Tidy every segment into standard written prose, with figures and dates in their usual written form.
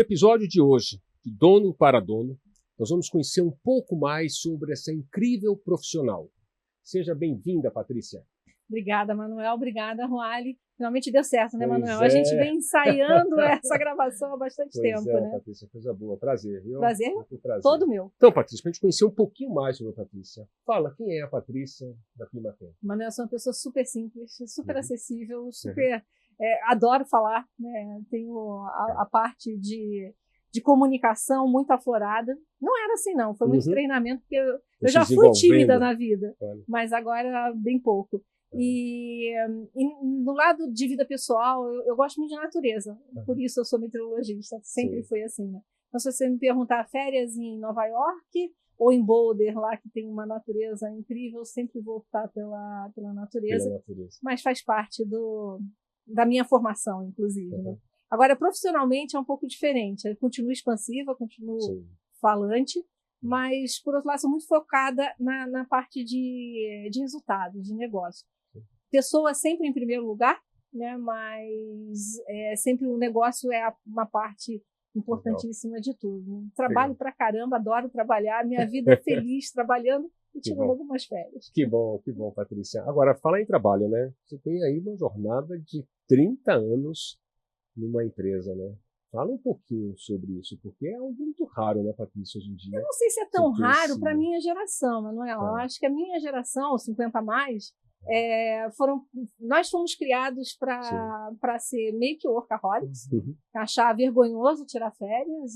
episódio de hoje, de Dono para Dono, nós vamos conhecer um pouco mais sobre essa incrível profissional. Seja bem-vinda, Patrícia. Obrigada, Manuel. Obrigada, Ruali. Finalmente deu certo, né, Pois Manuel? é. A gente vem ensaiando essa gravação há bastante tempo, né? Patrícia, coisa boa. Prazer, viu? Prazer todo meu. Então, Patrícia, para a gente conhecer um pouquinho mais sobre a Patrícia, fala quem é a Patrícia da Climatempo. Manuel, eu sou uma pessoa super simples, super acessível, super... adoro falar, né? Tenho a parte de comunicação muito aflorada. Não era assim, não. Foi muito treinamento, porque eu já fui tímida na vida, mas agora bem pouco. E no lado de vida pessoal, eu gosto muito de natureza. Por isso eu sou meteorologista. Sempre foi assim, né? Então, se você me perguntar férias em Nova York ou em Boulder, lá que tem uma natureza incrível, eu sempre vou optar pela natureza. Mas faz parte da minha formação, inclusive. Né? Agora, profissionalmente, é um pouco diferente. Eu continuo expansiva, continuo falante, mas, por outro lado, sou muito focada na parte de resultados, de negócio. Pessoa sempre em primeiro lugar, né? Mas sempre o negócio é uma parte importantíssima de tudo. Né? Trabalho pra caramba, adoro trabalhar, minha vida é feliz trabalhando e tirando algumas férias. Que bom, Patrícia. Agora, fala em trabalho, né? Você tem aí uma jornada de 30 anos numa empresa, né? Fala um pouquinho sobre isso, porque é algo muito raro, né, Patrícia, hoje em dia. Eu não sei se é tão raro para a minha geração, Manuel. Eu acho que a minha geração, 50 a mais, nós fomos criados para ser meio que workaholics, achar vergonhoso tirar férias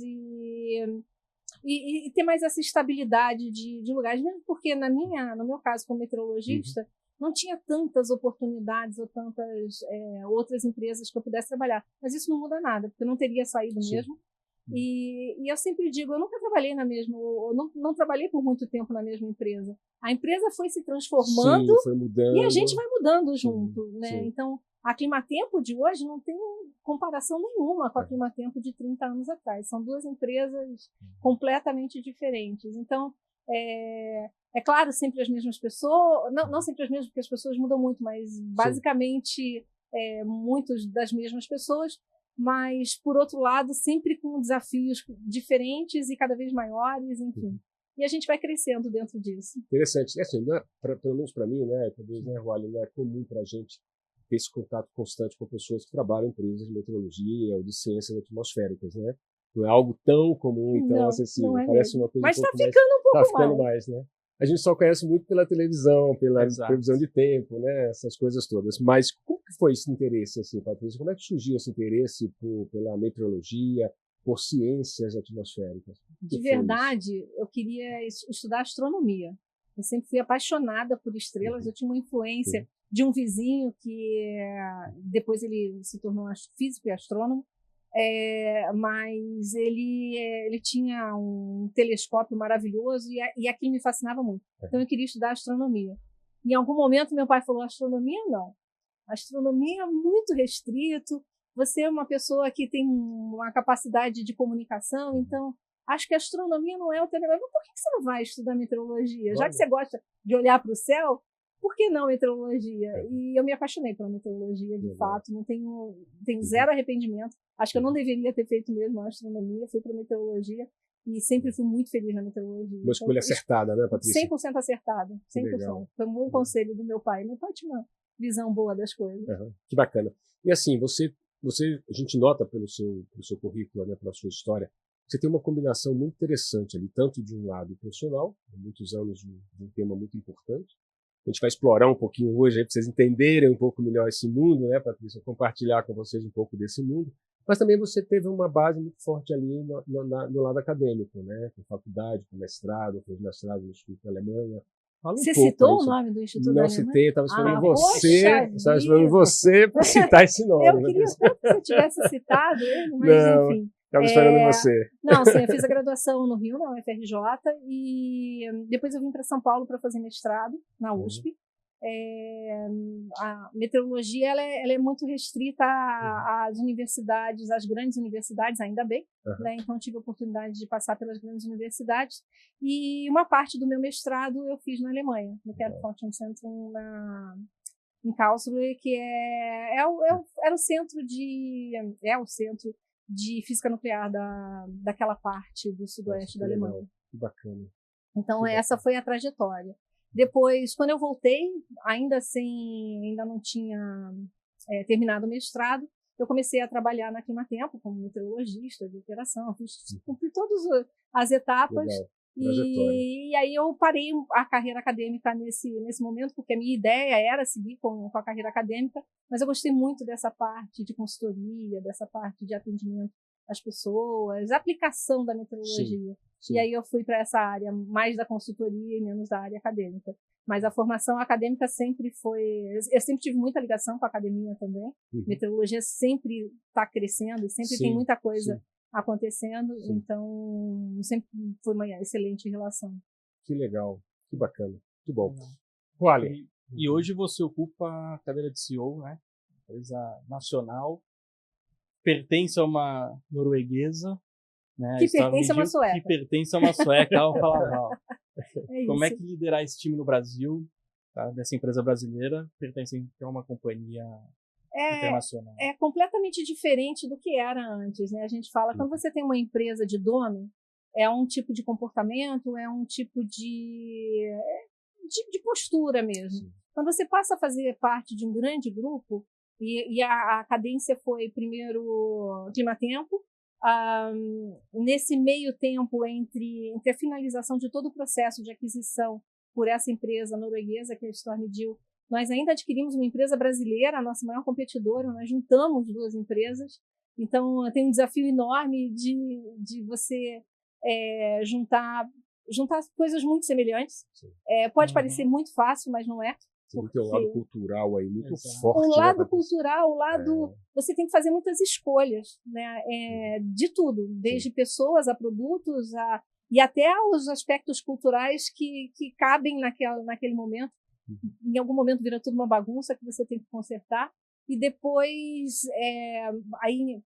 e ter mais essa estabilidade de lugares, mesmo porque no meu caso como meteorologista, não tinha tantas oportunidades ou tantas outras empresas que eu pudesse trabalhar. Mas isso não muda nada, porque eu não teria saído mesmo. E eu sempre digo, eu nunca trabalhei na mesma, eu não trabalhei por muito tempo na mesma empresa. A empresa foi se transformando foi mudando, e a gente vai mudando junto. Né? Então, a Climatempo de hoje não tem comparação nenhuma com a Climatempo de 30 anos atrás. São duas empresas completamente diferentes. Então, é claro, sempre as mesmas pessoas, não sempre as mesmas, porque as pessoas mudam muito, mas basicamente muitas das mesmas pessoas, mas, por outro lado, sempre com desafios diferentes e cada vez maiores, enfim. E a gente vai crescendo dentro disso. Interessante. Assim, pelo menos para mim, né, talvez, né, Ruali, não é comum para a gente ter esse contato constante com pessoas que trabalham em empresas de meteorologia ou de ciências atmosféricas, né? Não é algo tão comum e tão acessível. Parece uma coisa mas está ficando um pouco mais. Está ficando mais, né? A gente só conhece muito pela televisão, pela previsão de tempo, né? Essas coisas todas. Mas como que foi esse interesse, assim, Patrícia? Como é que surgiu esse interesse pela meteorologia, por ciências atmosféricas? De verdade, eu queria estudar astronomia. Eu sempre fui apaixonada por estrelas. Eu tinha uma influência de um vizinho que depois ele se tornou físico e astrônomo. Mas ele tinha um telescópio maravilhoso e aquilo me fascinava muito. Então eu queria estudar astronomia. Em algum momento meu pai falou, astronomia não. Astronomia é muito restrito, você é uma pessoa que tem uma capacidade de comunicação, então acho que a astronomia não é o teu negócio. Mas por que você não vai estudar meteorologia? Já que você gosta de olhar para o céu, por que não meteorologia? E eu me apaixonei pela meteorologia, de fato, não tenho zero arrependimento. Acho que eu não deveria ter feito mesmo a astronomia, fui para meteorologia e sempre fui muito feliz na meteorologia. Uma escolha acertada, né, Patrícia? 100% acertada, 100%. Foi um bom conselho do meu pai. Meu pai tinha uma visão boa das coisas. Que bacana. E assim, a gente nota pelo seu currículo, né, pela sua história, você tem uma combinação muito interessante ali, tanto de um lado profissional, muitos anos de um tema muito importante. A gente vai explorar um pouquinho hoje para vocês entenderem um pouco melhor esse mundo, né, Patrícia? Compartilhar com vocês um pouco desse mundo. Mas também você teve uma base muito forte ali no lado acadêmico, né? Com faculdade, com mestrado, fez mestrado no Instituto da Alemanha. Você citou o nome do Instituto da Alemanha? Não citei, estava esperando você para citar esse nome. Eu queria tanto que você tivesse citado ele, mas enfim. Estava esperando você. Não, sim, eu fiz a graduação no Rio, na UFRJ, e depois eu vim para São Paulo para fazer mestrado na USP. A meteorologia ela é muito restrita às universidades, às grandes universidades, ainda bem, né? Então tive a oportunidade de passar pelas grandes universidades e uma parte do meu mestrado eu fiz na Alemanha, no Kernforschungszentrum em Karlsruhe, que era o centro de física nuclear daquela parte do sudoeste da Alemanha. Que bacana. Então, essa foi a trajetória. Depois, quando eu voltei, ainda não tinha terminado o mestrado, eu comecei a trabalhar na Climatempo como meteorologista de operação, cumpri todas as etapas. Legal. E aí eu parei a carreira acadêmica nesse momento, porque a minha ideia era seguir com a carreira acadêmica, mas eu gostei muito dessa parte de consultoria, dessa parte de atendimento às pessoas, aplicação da meteorologia. Sim. E aí eu fui para essa área mais da consultoria e menos da área acadêmica. Mas a formação acadêmica sempre foi... Eu sempre tive muita ligação com a academia também. Meteorologia sempre está crescendo, sempre tem muita coisa acontecendo. Então, sempre foi uma excelente relação. Que legal, que bacana, muito bom. Wally, e hoje você ocupa a cadeira de CEO, né? Empresa nacional, pertence a uma norueguesa, né? Que pertence a uma sueca. Que pertence a uma sueca, ao Falaval. Como é que liderar esse time no Brasil, tá? Dessa empresa brasileira, pertence a uma companhia internacional? É completamente diferente do que era antes, né? A gente fala, quando você tem uma empresa de dono, é um tipo de comportamento, é um tipo de postura mesmo. Sim. Quando você passa a fazer parte de um grande grupo, e a cadência foi primeiro Climatempo, nesse meio tempo entre a finalização de todo o processo de aquisição por essa empresa norueguesa, que é a Stormidil, nós ainda adquirimos uma empresa brasileira, a nossa maior competidora, nós juntamos duas empresas, então tem um desafio enorme de você juntar coisas muito semelhantes. Pode parecer muito fácil, mas não é. Porque tem um lado cultural aí muito forte. O lado cultural, você tem que fazer muitas escolhas, né? De tudo, desde pessoas a produtos e até os aspectos culturais que cabem naquele momento. Em algum momento vira tudo uma bagunça que você tem que consertar. E depois, aí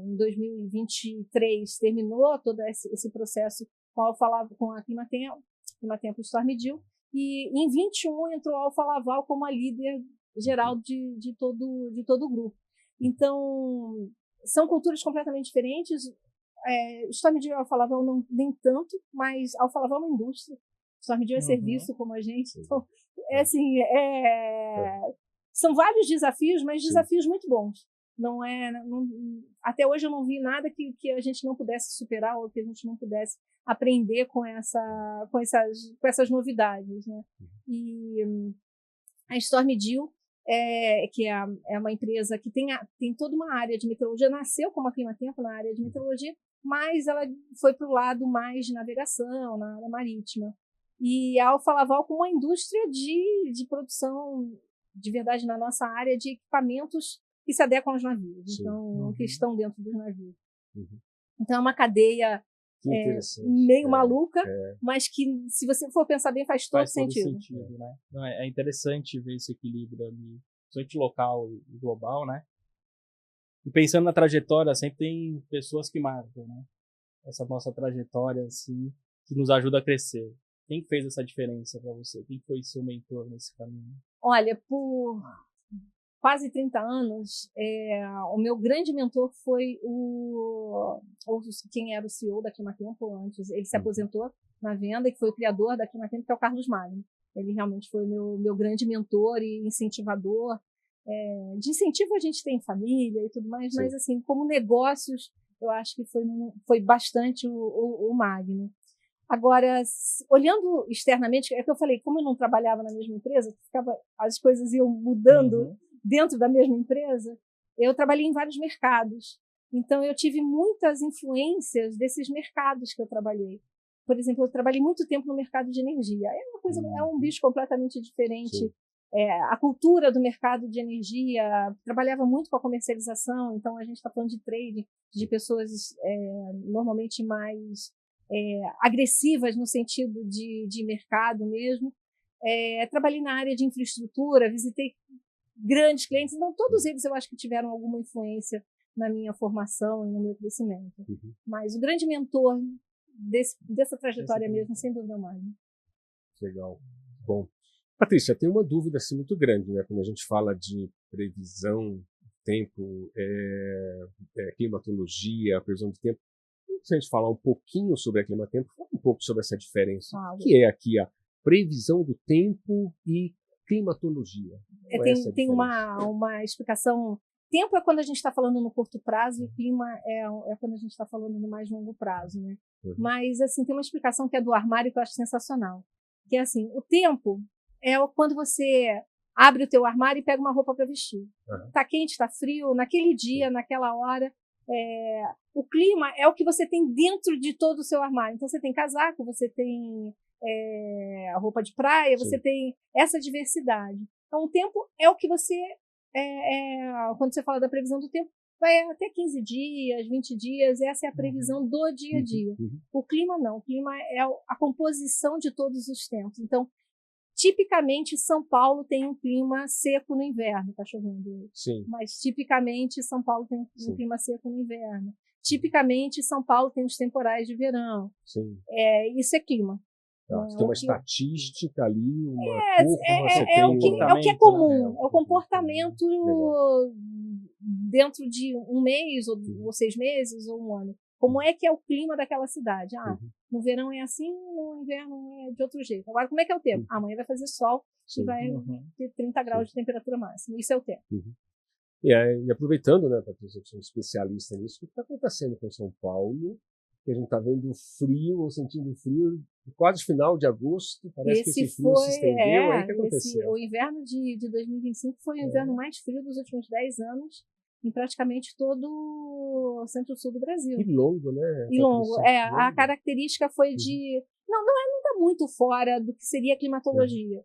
em 2023, terminou todo esse processo com a Climatempo Stormidil. E em 21 entrou a Alfa Laval como a líder geral de todo o grupo. Então, são culturas completamente diferentes. Stormidil e Alfa Laval nem tanto, mas Alfa Laval é uma indústria. Stormidil é serviço como a gente. Então, são vários desafios, mas desafios muito bons. Até hoje eu não vi nada que a gente não pudesse superar ou que a gente não pudesse aprender com essas novidades, né? E a Stormidil, que é uma empresa que tem toda uma área de meteorologia, nasceu como a Climatempo na área de meteorologia, mas ela foi para o lado mais de navegação, na área marítima. E a Alfa Laval com uma indústria de produção, de verdade, na nossa área, de equipamentos que se adequam aos navios, então, que estão dentro dos navios. Então, é uma cadeia meio maluca, mas que, se você for pensar bem, faz todo sentido. Né? Não, é interessante ver esse equilíbrio ali, principalmente local e global, né? E pensando na trajetória, sempre tem pessoas que marcam, né? Essa nossa trajetória, assim, que nos ajuda a crescer. Quem fez essa diferença para você? Quem foi seu mentor nesse caminho? Olha, por quase 30 anos, o meu grande mentor foi quem era o CEO da Climatempo antes. Ele se aposentou na venda e foi o criador da Climatempo, que é o Carlos Magno. Ele realmente foi o meu grande mentor e incentivador. De incentivo a gente tem família e tudo mais, mas assim, como negócios, eu acho que foi bastante o Magno. Agora, olhando externamente, é que eu falei, como eu não trabalhava na mesma empresa, as coisas iam mudando dentro da mesma empresa, eu trabalhei em vários mercados. Então, eu tive muitas influências desses mercados que eu trabalhei. Por exemplo, eu trabalhei muito tempo no mercado de energia. É um bicho completamente diferente. A cultura do mercado de energia, trabalhava muito com a comercialização, então a gente está falando de trading, de pessoas normalmente mais agressivas no sentido de mercado mesmo. Trabalhei na área de infraestrutura, visitei grandes clientes, então todos eles eu acho que tiveram alguma influência na minha formação e no meu crescimento. Mas o grande mentor dessa trajetória mesmo, sem dúvida mais. Legal. Bom. Patrícia, tem uma dúvida assim, muito grande, né? Quando a gente fala de previsão tempo, climatologia, previsão do tempo. Se a gente falar um pouquinho sobre a climatempo, fala um pouco sobre essa diferença. O que é aqui a previsão do tempo e climatologia? Tem uma explicação. Tempo é quando a gente está falando no curto prazo e clima é quando a gente está falando no mais longo prazo, né? Uhum. Mas, assim, tem uma explicação que é do armário que eu acho sensacional. Que é assim, o tempo é quando você abre o teu armário e pega uma roupa para vestir. Tá quente, tá frio, naquele dia, naquela hora. O clima é o que você tem dentro de todo o seu armário. Então, você tem casaco, você tem a roupa de praia, você tem essa diversidade. Então, o tempo é o que você... quando você fala da previsão do tempo, vai até 15 dias, 20 dias, essa é a previsão do dia a dia. O clima não, o clima é a composição de todos os tempos. Então, tipicamente, São Paulo tem um clima seco no inverno, está chovendo. Sim. Mas, tipicamente, São Paulo tem um clima seco no inverno. Tipicamente, São Paulo tem os temporais de verão. Sim. Isso é clima. Você tem uma estatística ali, é o que é comum, é o comportamento dentro de um mês, ou 6 meses, ou um ano. Como é que é o clima daquela cidade? No verão é assim, no inverno é de outro jeito. Agora, como é que é o tempo? Amanhã vai fazer sol e vai ter 30 graus de temperatura máxima. Isso é o tempo. E aproveitando, né, Patrícia, que sou especialista nisso, o que está acontecendo com São Paulo? Que a gente está vendo frio, ou sentindo frio, quase final de agosto, parece que esse frio se estendeu, aí o que aconteceu? O inverno de 2025 foi o inverno mais frio dos últimos 10 anos, em praticamente todo o centro-sul do Brasil. E longo, né? E longo. A característica foi de... Não está muito fora do que seria a climatologia.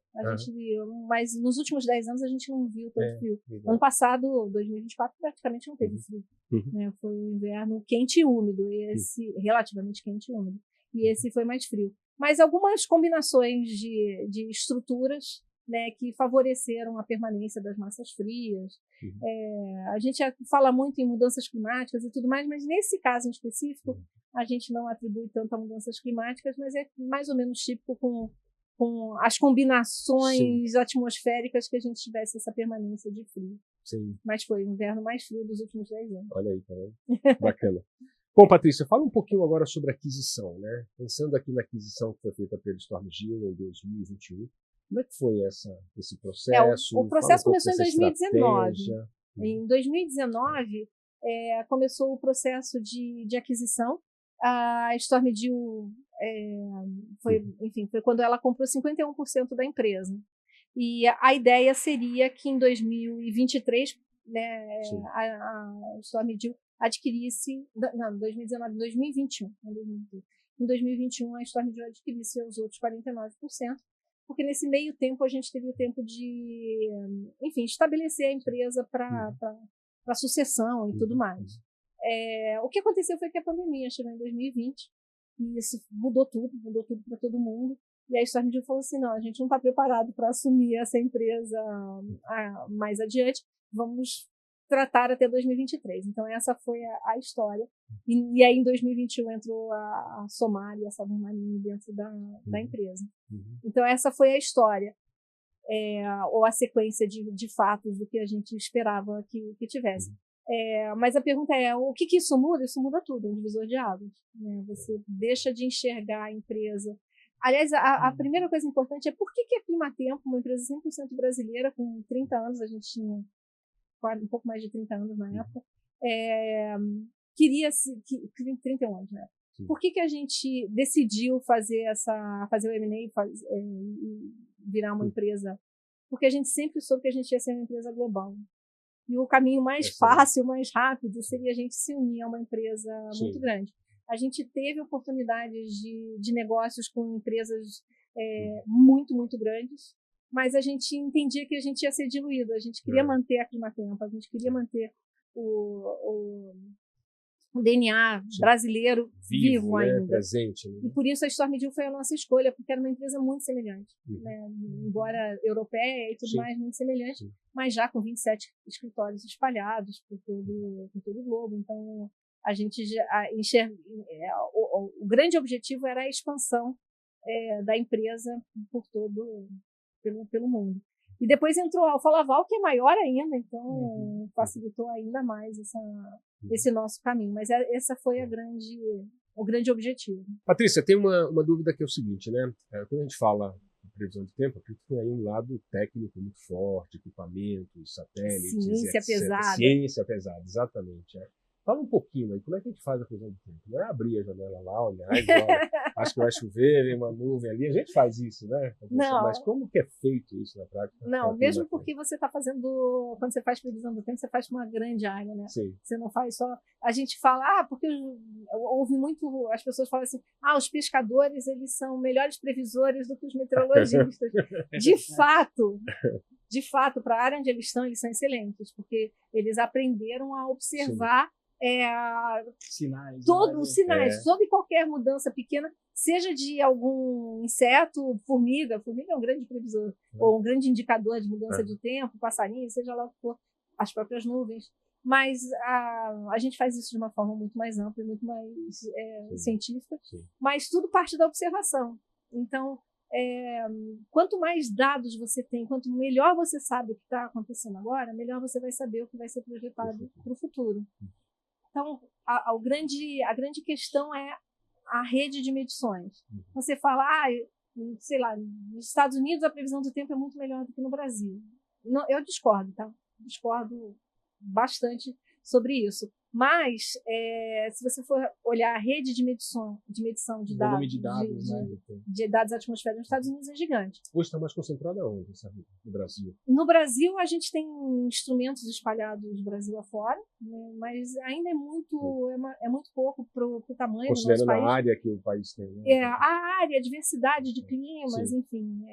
Mas nos últimos 10 anos a gente não viu tanto frio. Ano passado, 2024, praticamente não teve frio. Foi um inverno quente e úmido, relativamente quente e úmido. E esse foi mais frio. Mas algumas combinações de estruturas, né, que favoreceram a permanência das massas frias. A gente fala muito em mudanças climáticas e tudo mais, mas nesse caso em específico, a gente não atribui tanto a mudanças climáticas, mas é mais ou menos típico com as combinações atmosféricas que a gente tivesse essa permanência de frio. Sim. Mas foi o inverno mais frio dos últimos 10 anos. Olha aí, tá vendo? Bacana. Bom, Patrícia, fala um pouquinho agora sobre a aquisição, né? Pensando aqui na aquisição que foi feita pela Stormgeo em 2021, como é que foi esse processo? O processo começou em 2019. Em 2019, começou o processo de aquisição. A Stormgeo foi quando ela comprou 51% da empresa. E a ideia seria que em 2023, né, a Stormgeo adquirisse... Não, 2019, 2021. Em 2021, a Stormgeo adquirisse os outros 49%, porque nesse meio tempo a gente teve o tempo de, estabelecer a empresa para sucessão e tudo mais. O que aconteceu foi que a pandemia chegou em 2020 e isso mudou tudo para todo mundo. E a Stormgeo falou assim, não, a gente não está preparado para assumir essa empresa mais adiante, vamos tratar até 2023. Então essa foi a história. E aí em 2021 entrou a Somar e a Southern Marine dentro da empresa. Então essa foi a história, ou a sequência de fatos do que a gente esperava que tivesse. Mas a pergunta é, o que isso muda? Isso muda tudo, um divisor de águas. Né? Você deixa de enxergar a empresa. Aliás, a primeira coisa importante é por que a Climatempo, uma empresa 100% brasileira, com 30 anos, a gente tinha um pouco mais de 30 anos na época, queria 31 anos, né? Por que a gente decidiu fazer o M&A e virar uma empresa? Porque a gente sempre soube que a gente ia ser uma empresa global. E o caminho mais fácil, mais rápido, seria a gente se unir a uma empresa muito grande. A gente teve oportunidades de negócios com empresas muito, muito grandes, mas a gente entendia que a gente ia ser diluído. A gente queria manter a Climatempo, a gente queria manter o DNA brasileiro vivo ainda. Presente, né? E por isso a Stormgeo foi a nossa escolha, porque era uma empresa muito semelhante. Né? Embora europeia e tudo mais, muito semelhante, mas já com 27 escritórios espalhados por todo o globo. Então, a gente enxerga... O grande objetivo era a expansão da empresa pelo mundo. E depois entrou a Alfa Laval, que é maior ainda, então facilitou ainda mais esse nosso caminho. Mas essa foi o grande objetivo. Patrícia, tem uma dúvida que é o seguinte, né? Quando a gente fala de previsão do tempo, acredito que tem aí um lado técnico muito forte, equipamentos, satélites, Ciência etc. pesada. Ciência pesada, exatamente. Fala um pouquinho aí, como é que a gente faz a previsão do tempo? Não é abrir a janela lá, olhar, olha, acho que vai chover, vem uma nuvem ali. A gente faz isso, né? Não. Mas como que é feito isso na prática? Não, mesmo porque você está fazendo, quando você faz previsão do tempo, você faz uma grande área, né? Sim. Você não faz só... A gente fala, porque ouve muito, as pessoas falam assim, os pescadores, eles são melhores previsores do que os meteorologistas. De fato, para a área onde eles são excelentes, porque eles aprenderam a observar sinais. Todos os sinais, toda e qualquer mudança pequena, seja de algum inseto, formiga é um grande previsor, ou um grande indicador de mudança de tempo, passarinho, seja lá o que for, as próprias nuvens. Mas a gente faz isso de uma forma muito mais ampla, muito mais científica, mas tudo parte da observação. Então, quanto mais dados você tem, quanto melhor você sabe o que está acontecendo agora, melhor você vai saber o que vai ser projetado para o futuro. Então, a grande questão é a rede de medições. Você fala, sei lá, nos Estados Unidos a previsão do tempo é muito melhor do que no Brasil. Não, eu discordo, tá? Discordo bastante sobre isso. Mas, se você for olhar a rede de medição de dados, de dados atmosféricos nos Estados Unidos é gigante. Hoje está mais concentrada onde, sabe? No Brasil? No Brasil, a gente tem instrumentos espalhados do Brasil afora, né? Mas ainda é muito pouco para o tamanho do nosso país. Considerando a área que o país tem. Né? A área, a diversidade de climas, enfim.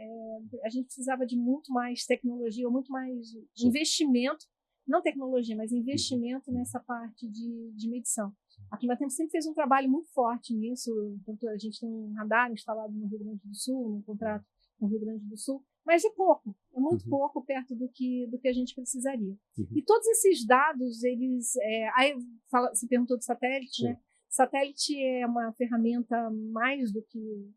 A gente precisava de muito mais tecnologia, muito mais investimento. Não tecnologia, mas investimento nessa parte de medição. A Climatempo sempre fez um trabalho muito forte nisso. Tanto a gente tem um radar instalado no Rio Grande do Sul, um contrato no Rio Grande do Sul, mas é pouco, é muito pouco perto do que a gente precisaria. E todos esses dados, eles... aí se perguntou do satélite, né? Satélite é uma ferramenta mais do que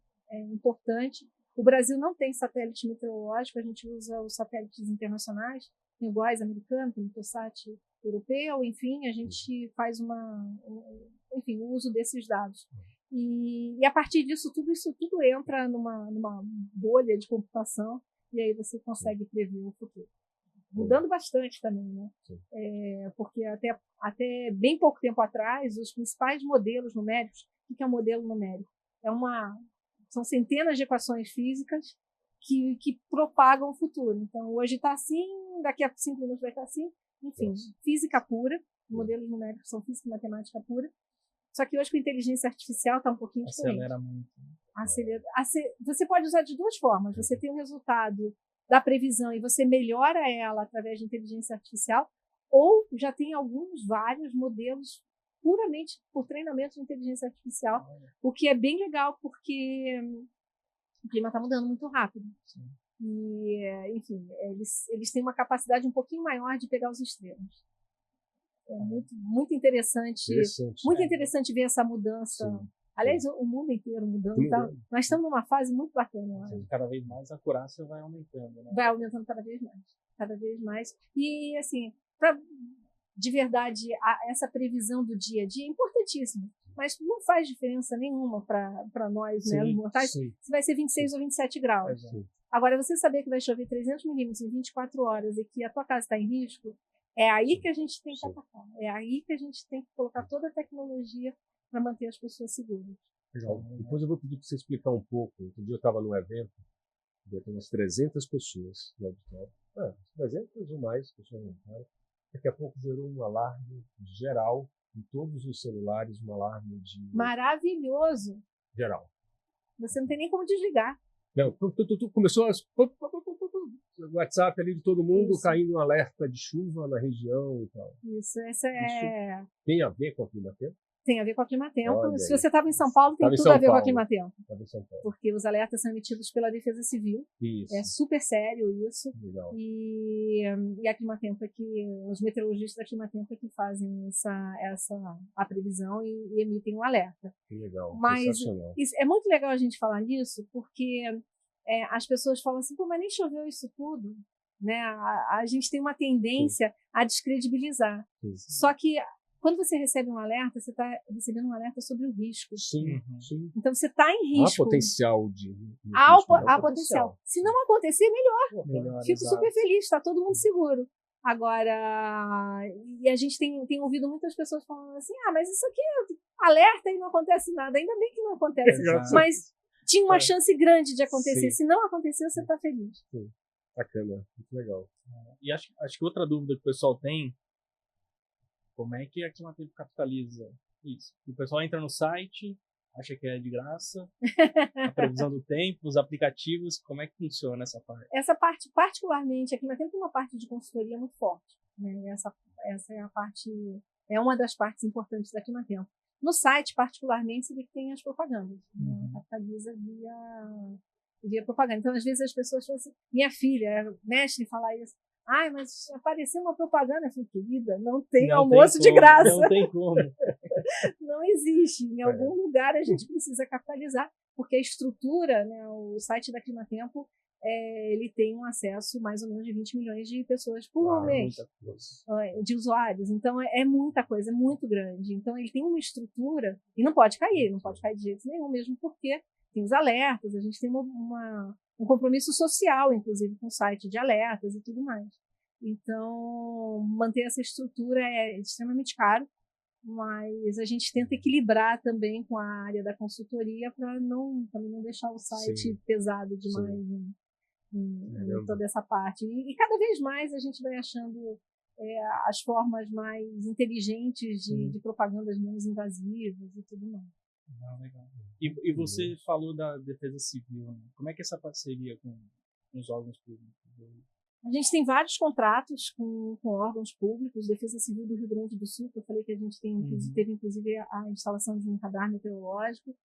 importante. O Brasil não tem satélite meteorológico, a gente usa os satélites internacionais, tem o GOES americano, tem o Intelsat europeu, enfim, a gente faz o uso desses dados. E a partir disso tudo entra numa bolha de computação e aí você consegue prever o futuro. Mudando bastante também, né? Porque até bem pouco tempo atrás, os principais modelos numéricos, o que é um modelo numérico? São centenas de equações físicas que propagam o futuro. Então, hoje está assim, daqui a 5 minutos vai estar assim. Enfim, física pura, modelos numéricos são física e matemática pura. Só que hoje com inteligência artificial está um pouquinho diferente. Acelera muito. Você pode usar de duas formas. Você tem o resultado da previsão e você melhora ela através de inteligência artificial, ou já tem vários modelos puramente por treinamento de inteligência artificial, o que é bem legal porque o clima está mudando muito rápido. E, enfim, eles têm uma capacidade um pouquinho maior de pegar os extremos. É muito interessante. Muito interessante ver essa mudança. Aliás, o mundo inteiro mudando. Tá? Nós estamos numa fase muito bacana. Cada vez mais a acurácia vai aumentando. Né? Vai aumentando cada vez mais. Cada vez mais. E, assim, de verdade, essa previsão do dia a dia é importantíssima. Mas não faz diferença nenhuma para nós, né, os mortais, se vai ser 26 ou 27 graus. Agora, você saber que vai chover 300 milímetros em 24 horas e que a tua casa está em risco, é aí que a gente tem que atacar. É aí que a gente tem que colocar toda a tecnologia para manter as pessoas seguras. Legal. Depois eu vou pedir para você explicar um pouco. Outro dia eu estava num evento, tem umas 300 pessoas no auditório. 300 ou mais pessoas no auditório. Daqui a pouco gerou um alarme geral em todos os celulares, um alarme de... Maravilhoso! Geral. Você não tem nem como desligar. Não, começou o WhatsApp ali de todo mundo, caindo um alerta de chuva na região e tal. Isso tem a ver com o clima-tempo? Tem a ver com a Climatempo. Se você estava em São Paulo, tem tudo a ver com a Climatempo. Porque os alertas são emitidos pela Defesa Civil. Isso. É super sério isso. Legal. E a Climatempo os meteorologistas da Climatempo é que fazem a previsão e emitem um alerta. Que legal. Mas é muito legal a gente falar nisso, porque as pessoas falam assim, mas nem choveu isso tudo. né? A gente tem uma tendência a descredibilizar. Só que quando você recebe um alerta, você está recebendo um alerta sobre o risco. Sim. Então você está em risco. Há potencial de há potencial. Se não acontecer, melhor. Fico exato. super feliz, está todo mundo seguro. Agora, e a gente tem ouvido muitas pessoas falando assim, mas isso aqui é alerta e não acontece nada. Ainda bem que não acontece. Exato. Mas tinha uma chance grande de acontecer. Sim. Se não aconteceu, você está feliz. Sim. Bacana, muito legal. E acho que outra dúvida que o pessoal tem, como é que a Climatempo capitaliza isso? O pessoal entra no site, acha que é de graça, a previsão do tempo, os aplicativos, como é que funciona essa parte? Essa parte, particularmente, a Climatempo tem uma parte de consultoria muito forte. Né? Essa é a parte, é uma das partes importantes da Climatempo. No site, particularmente, você vê que tem as propagandas. Né? Capitaliza via propaganda. Então, às vezes, as pessoas falam assim, minha filha é mestre em falar isso. Mas apareceu uma propaganda. Eu falei, querida, não tem almoço de graça. Não tem como. Não existe. Em algum lugar a gente precisa capitalizar, porque a estrutura, né, o site da Climatempo, ele tem um acesso mais ou menos de 20 milhões de pessoas por mês, de usuários. Então, é muita coisa, é muito grande. Então, ele tem uma estrutura e não pode cair de jeito nenhum, mesmo porque tem os alertas, a gente tem um compromisso social, inclusive, com o site de alertas e tudo mais. Então, manter essa estrutura é extremamente caro, mas a gente tenta equilibrar também com a área da consultoria para também não deixar o site pesado demais em toda essa parte. E cada vez mais a gente vai achando as formas mais inteligentes de propagandas menos invasivas e tudo mais. Legal. E você falou da Defesa Civil, né? Como é que é essa parceria com os órgãos públicos? A gente tem vários contratos com órgãos públicos, Defesa Civil do Rio Grande do Sul, que eu falei que a gente teve inclusive a instalação de um radar meteorológico.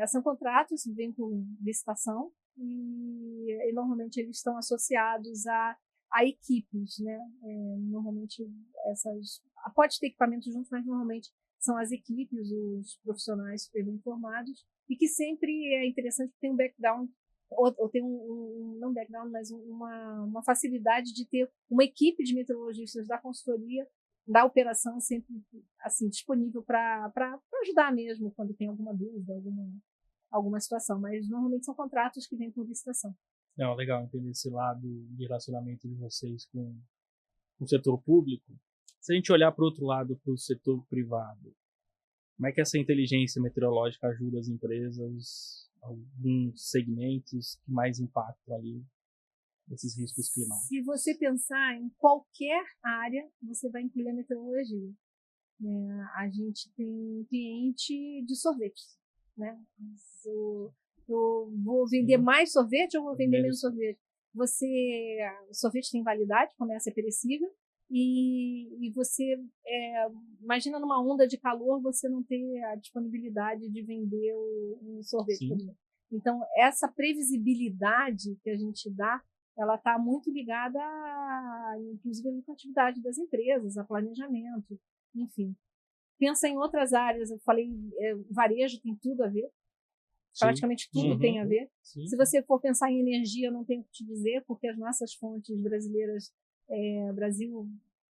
São contratos que vêm com licitação e normalmente eles estão associados a equipes, né? Normalmente pode ter equipamentos juntos, mas normalmente são as equipes, os profissionais super bem formados, e que sempre é interessante que tem um background, ou tem não background, mas uma facilidade de ter uma equipe de meteorologistas da consultoria, da operação, sempre assim, disponível para ajudar mesmo quando tem alguma dúvida, alguma situação. Mas normalmente são contratos que vêm por licitação. Não, legal entender esse lado de relacionamento de vocês com o setor público. Se a gente olhar para o outro lado, para o setor privado, como é que essa inteligência meteorológica ajuda as empresas, alguns segmentos que mais impactam ali esses riscos climáticos? Se você pensar em qualquer área, você vai incluir a meteorologia. A gente tem cliente de sorvete, né? Eu vou vender mais sorvete ou vou vender menos sorvete? O sorvete tem validade, começa a ser perecível, e você, imagina numa onda de calor você não ter a disponibilidade de vender um sorvete, por exemplo. Então, essa previsibilidade que a gente dá, ela está muito ligada, inclusive, à lucratividade das empresas, a planejamento, enfim. Pensa em outras áreas, eu falei, varejo tem tudo a ver, praticamente tudo tem a ver. Se você for pensar em energia, eu não tenho o que te dizer, porque as nossas fontes brasileiras, Brasil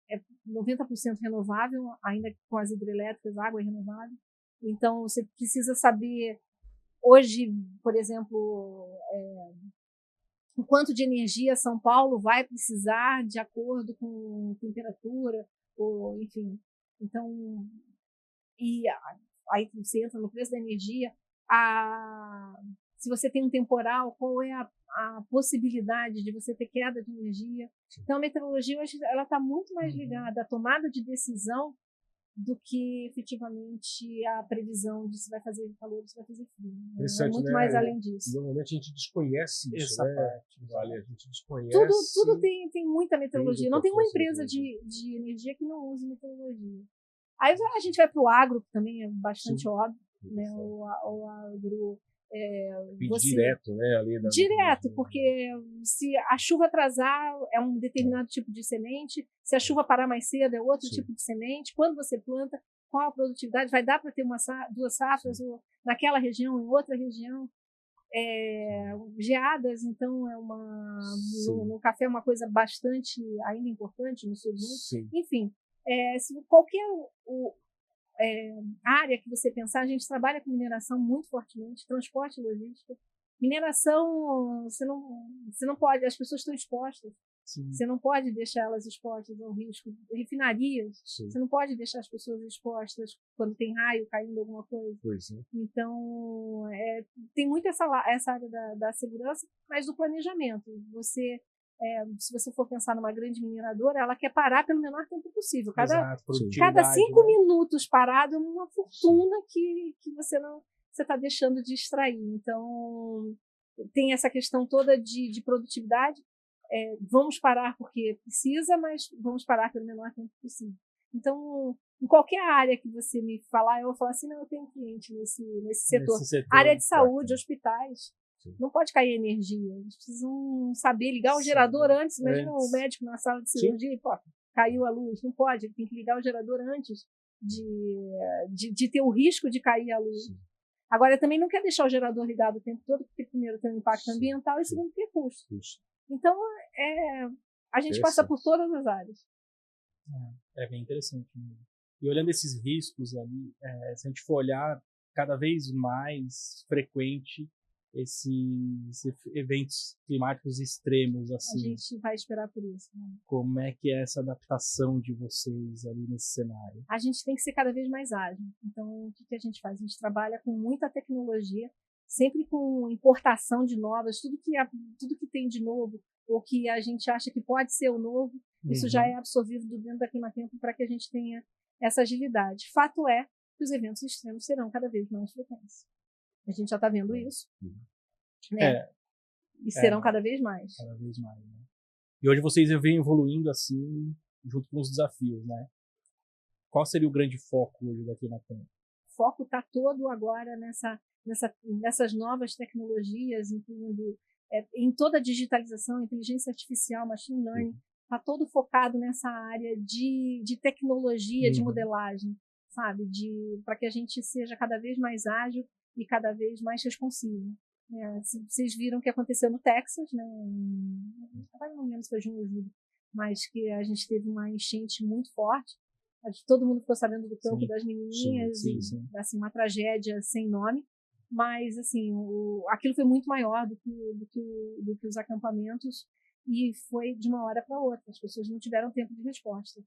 é 90% renovável, ainda com as hidrelétricas, água é renovável. Então, você precisa saber, hoje, por exemplo, o quanto de energia São Paulo vai precisar de acordo com temperatura, ou enfim. Então, aí você entra no preço da energia. Se você tem um temporal, qual é a possibilidade de você ter queda de energia? Então, a meteorologia hoje ela está muito mais ligada à tomada de decisão do que efetivamente a previsão de se vai fazer calor ou se vai fazer frio. É muito mais além disso. Normalmente a gente desconhece isso, essa parte. Vale, a gente desconhece. Tudo tem muita meteorologia. Não tem uma empresa de energia que não use meteorologia. Aí a gente vai para o agro, que também é bastante óbvio, né? O agro. Direto, né? Direto, porque se a chuva atrasar, é um determinado tipo de semente, se a chuva parar mais cedo, é outro tipo de semente. Quando você planta, qual a produtividade? Vai dar para ter duas safras, ou naquela região, em outra região? geadas, então no café é uma coisa bastante ainda importante no surgimento. Enfim, qualquer área que você pensar, a gente trabalha com mineração muito fortemente, transporte e logística. Mineração, você não pode, as pessoas estão expostas. Sim. Você não pode deixar elas expostas ao risco. Refinarias, sim, você não pode deixar as pessoas expostas quando tem raio caindo alguma coisa. Pois é. Então, tem muito essa área da segurança, mas do planejamento. Se você for pensar numa grande mineradora, ela quer parar pelo menor tempo possível. Cada 5 minutos parado é uma fortuna que você está deixando de extrair. Então, tem essa questão toda de produtividade. Vamos parar porque precisa, mas vamos parar pelo menor tempo possível. Então, em qualquer área que você me falar, eu vou falar assim, não, eu tenho cliente nesse setor. Área de saúde, hospitais, sim, não pode cair energia. Eles precisam saber ligar o gerador antes. Imagina o médico na sala de cirurgia e, caiu a luz. Não pode, ele tem que ligar o gerador antes de ter o risco de cair a luz. Sim. Agora, eu também não quero deixar o gerador ligado o tempo todo, porque primeiro tem um impacto ambiental e segundo tem custo. Então, a gente passa por todas as áreas. É bem interessante mesmo. E olhando esses riscos ali, se a gente for olhar cada vez mais frequente esses eventos climáticos extremos, assim. A gente vai esperar por isso. Né? Como é que é essa adaptação de vocês ali nesse cenário? A gente tem que ser cada vez mais ágil. Então, o que a gente faz? A gente trabalha com muita tecnologia, sempre com importação de novas, tudo que tem de novo, ou que a gente acha que pode ser o novo, isso já é absorvido dentro da Climatempo para que a gente tenha essa agilidade. Fato é que os eventos extremos serão cada vez mais frequentes. A gente já está vendo isso. Né? E serão cada vez mais. Cada vez mais, né? E hoje vocês vêm evoluindo assim, junto com os desafios, né? Qual seria o grande foco hoje da Climatempo? O foco está todo agora nessas novas tecnologias, incluindo em toda a digitalização, inteligência artificial, machine learning, está todo focado nessa área de tecnologia, de modelagem, sabe? Para que a gente seja cada vez mais ágil e cada vez mais responsivo. Vocês viram o que aconteceu no Texas, né? Não lembro se foi junho ou julho, mas que a gente teve uma enchente muito forte. Todo mundo ficou sabendo do campo das menininhas, sim. Assim, uma tragédia sem nome. Mas, assim, aquilo foi muito maior do que os acampamentos e foi de uma hora para outra. As pessoas não tiveram tempo de resposta.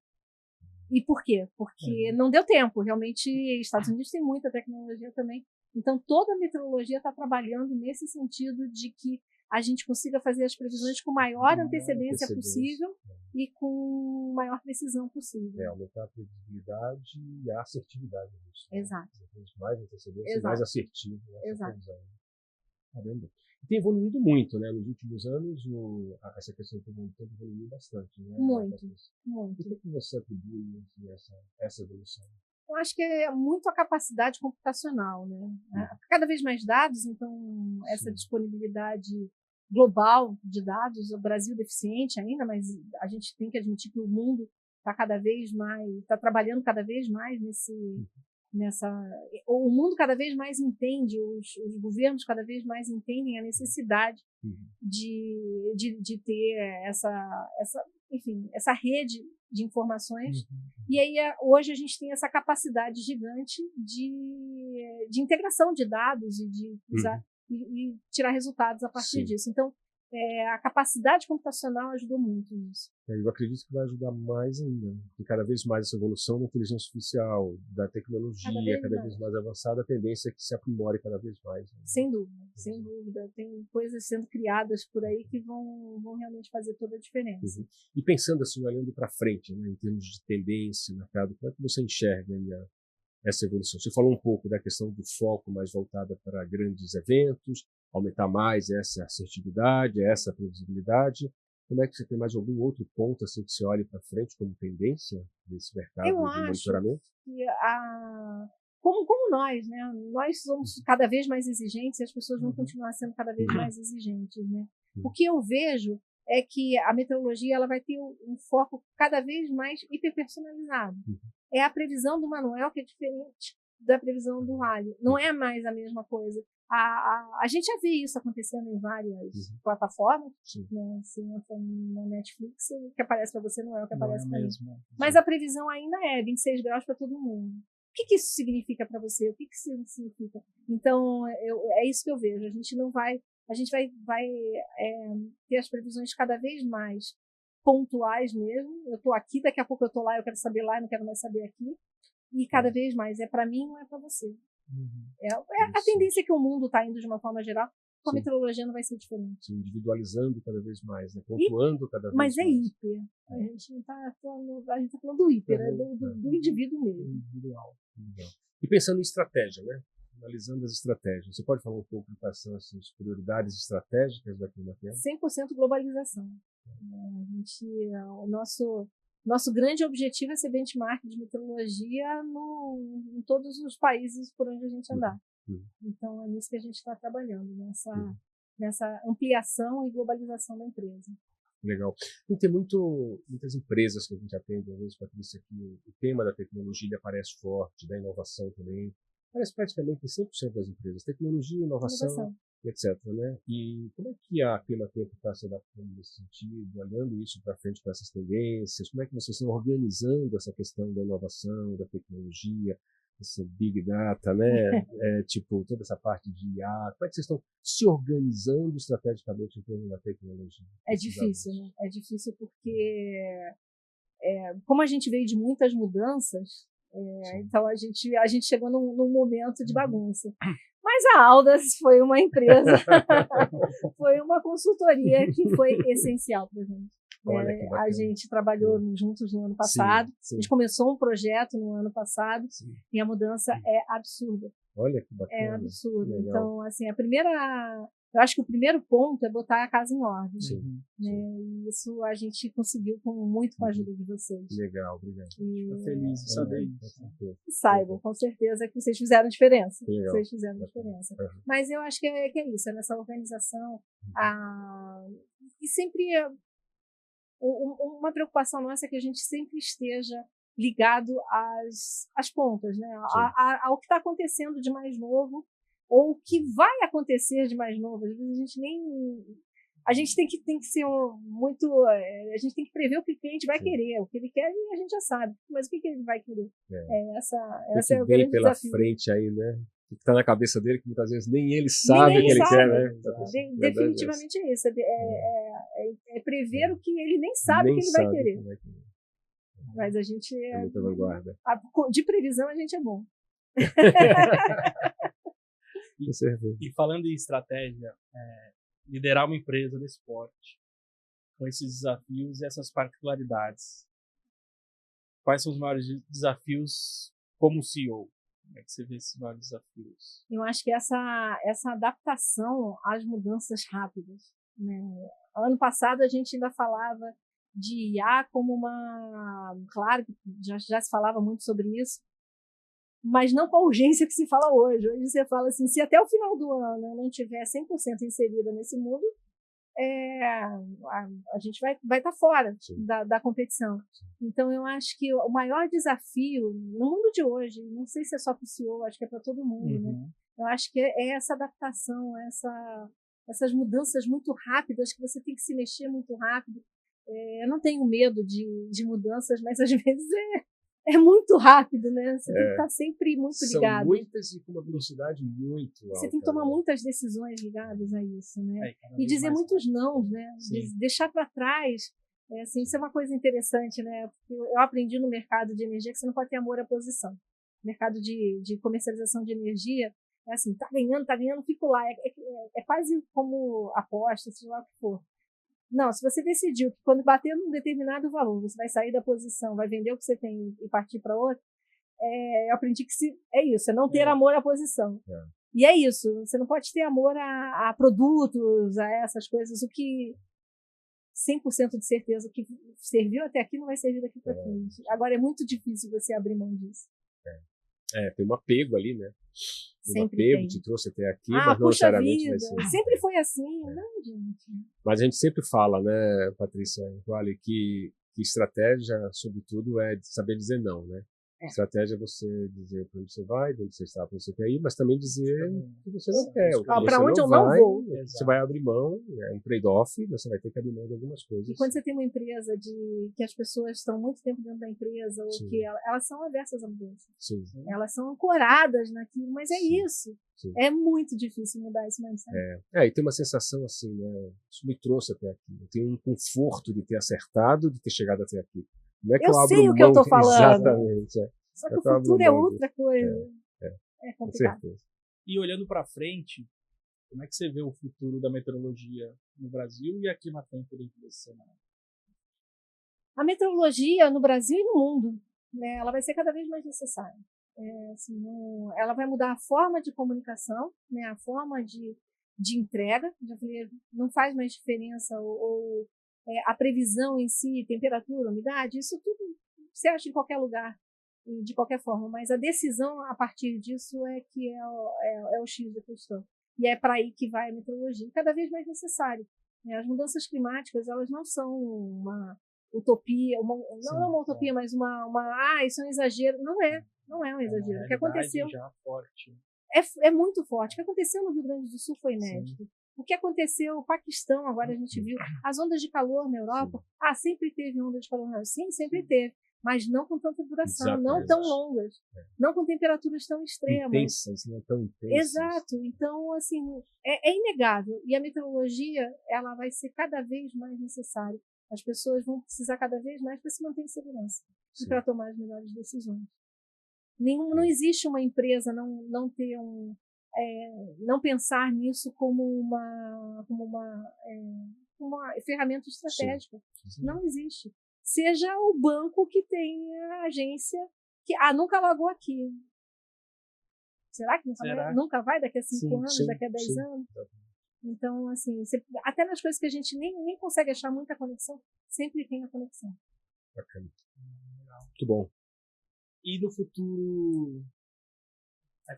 E por quê? Porque não deu tempo. Realmente, Estados Unidos tem muita tecnologia também. Então, toda a meteorologia está trabalhando nesse sentido de que a gente consiga fazer as previsões com maior antecedência possível e com maior precisão possível. Aumentar a previsibilidade e a assertividade disso. Exato. Mais antecedência e mais assertivo. Exato. Caramba. Tem evoluído muito, né? Nos últimos anos, essa questão tem evoluído bastante. Né? Muito. Por que você atribui essa evolução? Eu acho que é muito a capacidade computacional, né? Cada vez mais dados, então essa disponibilidade global de dados, o Brasil deficiente ainda, mas a gente tem que admitir que o mundo está trabalhando cada vez mais o mundo cada vez mais entende, os governos cada vez mais entendem a necessidade de ter essa rede de informações. E aí, hoje, a gente tem essa capacidade gigante de integração de dados e de usar e tirar resultados a partir disso. Então, a capacidade computacional ajudou muito nisso. Eu acredito que vai ajudar mais ainda, porque cada vez mais essa evolução da inteligência artificial, da tecnologia, cada vez mais avançada, a tendência é que se aprimore cada vez mais. Né? Sem dúvida. Tem coisas sendo criadas por aí que vão realmente fazer toda a diferença. E pensando assim, olhando para frente, né, em termos de tendência, mercado, como é que você enxerga essa evolução? Você falou um pouco da questão do foco mais voltada para grandes eventos, aumentar mais essa assertividade, essa previsibilidade. Como é que você tem mais algum outro ponto assim que você olha para frente como tendência desse mercado de monitoramento? Que como nós, né? Nós somos cada vez mais exigentes e as pessoas vão continuar sendo cada vez mais exigentes, né? O que eu vejo é que a meteorologia ela vai ter um foco cada vez mais hiperpersonalizado. É a previsão do Manuel que é diferente da previsão do Vale. Não é mais a mesma coisa. A gente já vê isso acontecendo em várias plataformas, né? Você entra na Netflix, o que aparece para você não é o que aparece para mim. Mas a previsão ainda é 26 graus para todo mundo. O que isso significa para você? O que isso significa? Então, é isso que eu vejo. A gente vai ter as previsões cada vez mais pontuais mesmo. Eu estou aqui, daqui a pouco eu estou lá, eu quero saber lá, eu não quero mais saber aqui. E cada vez mais, é para mim, não é para você. É a tendência que o mundo está indo de uma forma geral, com a meteorologia não vai ser diferente. Individualizando cada vez mais, né? Pontuando cada vez mais. Mas é hiper. A gente não está falando, do hiper, do indivíduo mesmo. Individual. E pensando em estratégia, né? Analisando as estratégias, você pode falar um pouco de quais são as prioridades estratégicas da Climatea? 100% globalização. O nosso grande objetivo é ser benchmark de meteorologia em todos os países por onde a gente andar. Então, é nisso que a gente está trabalhando, nessa ampliação e globalização da empresa. Legal. E tem muitas empresas que a gente atende, às vezes, Patrícia, que o tema da tecnologia aparece forte, da inovação também. Parece praticamente em 100% das empresas. Tecnologia, inovação. Etc. Né? E como é que a Climatea está se adaptando nesse sentido, olhando isso para frente com essas tendências? Como é que vocês estão organizando essa questão da inovação, da tecnologia, esse Big Data, né? Toda essa parte de IA? Como é que vocês estão se organizando estrategicamente em torno da tecnologia? É difícil, né? É difícil porque, como a gente veio de muitas mudanças, então a gente chegou num momento de bagunça. Mas a Aldas foi uma empresa, foi uma consultoria que foi essencial para a gente. A gente trabalhou juntos no ano passado, a gente começou um projeto no ano passado e a mudança é absurda. Olha que bacana. É absurda. Então, assim, eu acho que o primeiro ponto é botar a casa em ordem. Né? E isso a gente conseguiu muito com a ajuda de vocês. Legal, obrigado. Estou feliz de saber isso. Saibam, com certeza, que vocês fizeram diferença. Vocês fizeram diferença. Mas eu acho que é isso, é nessa organização. E sempre uma preocupação nossa é que a gente sempre esteja ligado às pontas, né? Ao que está acontecendo de mais novo, ou o que vai acontecer de mais novo. Às vezes a gente tem que ser muito, a gente tem que prever o que o cliente vai querer, o que ele quer a gente já sabe, mas o que ele vai querer. Essa é o grande pela desafio. Frente aí, né? O que está na cabeça dele, que muitas vezes nem ele sabe o que ele quer, né? Definitivamente é isso. É prever o que ele nem sabe que ele vai querer. Mas a gente é muita vanguarda. De previsão a gente é bom. E falando em estratégia, liderar uma empresa de esporte com esses desafios e essas particularidades, quais são os maiores desafios como CEO? Como é que você vê esses maiores desafios? Eu acho que essa adaptação às mudanças rápidas, né? Ano passado a gente ainda falava de IA como claro que já se falava muito sobre isso, mas não com a urgência que se fala hoje. Hoje você fala assim, se até o final do ano eu não tiver 100% inserida nesse mundo, a gente vai estar fora da competição. Então, eu acho que o maior desafio no mundo de hoje, não sei se é só para o CEO, acho que é para todo mundo, né? Eu acho que é essa adaptação, essas mudanças muito rápidas, que você tem que se mexer muito rápido. Eu não tenho medo de mudanças, mas às vezes é muito rápido, né? Você tem que estar sempre muito ligado. São muitas e com uma velocidade muito alta. Você tem que tomar muitas decisões ligadas a isso, né? E dizer muitos não, né? Deixar para trás. Assim, isso é uma coisa interessante, né? Porque eu aprendi no mercado de energia que você não pode ter amor à posição. Mercado de comercialização de energia é assim, tá ganhando, fico lá. É quase como aposta, seja lá o que for. Não, se você decidiu que quando bater num determinado valor, você vai sair da posição, vai vender o que você tem e partir para outra, eu aprendi que é isso, é não ter amor à posição. E é isso, você não pode ter amor a produtos, a essas coisas, o que 100% de certeza que serviu até aqui não vai servir daqui para frente. Agora é muito difícil você abrir mão disso. Tem um apego ali, né? Sempre apego te trouxe até aqui, mas não necessariamente vai ser. Sempre foi assim, não, gente. Mas a gente sempre fala, né, Patrícia, vale que estratégia, sobretudo, é saber dizer não, né? Estratégia é você dizer para onde você vai, de onde você está, para onde você quer ir, mas também dizer o que você não quer. Para onde eu não vou. Você vai abrir mão, é um trade-off, você vai ter que abrir mão de algumas coisas. E quando você tem uma empresa que as pessoas estão muito tempo dentro da empresa, ou que elas são aversas à mudança. Sim. Elas são ancoradas naquilo, mas é isso. Sim. É muito difícil mudar esse mindset. E tem uma sensação assim, né? Isso me trouxe até aqui. Eu tenho um conforto de ter acertado, de ter chegado até aqui. Não é que eu sei o que eu estou falando. Exatamente. Só que o futuro é outra coisa. É complicado. Com certeza. E olhando para frente, como é que você vê o futuro da meteorologia no Brasil e aqui na Climatempo dentro desse cenário? A meteorologia no Brasil e no mundo, né, ela vai ser cada vez mais necessária. Ela vai mudar a forma de comunicação, né, a forma de entrega. Já falei, não faz mais diferença a previsão em si, temperatura, umidade, isso tudo você acha em qualquer lugar, de qualquer forma, mas a decisão a partir disso é que é o X da questão. E é para aí que vai a meteorologia, cada vez mais necessário. As mudanças climáticas, elas não são uma utopia, não é uma utopia, mas isso é um exagero. Não é um exagero. O que aconteceu já forte. É muito forte. O que aconteceu no Rio Grande do Sul foi inédito. Sim. O que aconteceu no Paquistão, agora a gente viu, as ondas de calor na Europa. Sempre teve onda de calor na Europa. Sim, sempre teve. Mas não com tanta duração, não tão longas, não com temperaturas tão extremas. Intensas, não tão intensas. Exato. Então, assim, é inegável. E a meteorologia, ela vai ser cada vez mais necessária. As pessoas vão precisar cada vez mais para se manter em segurança e para tomar as melhores decisões. Não existe uma empresa não ter não pensar nisso como uma ferramenta estratégica. Sim. Não existe. Seja o banco que tem a agência que nunca alagou aqui. Será que nunca vai daqui a 5 anos, daqui a 10 anos? Então, assim, até nas coisas que a gente nem consegue achar muita conexão, sempre tem a conexão. Bacana. Muito bom. E no futuro,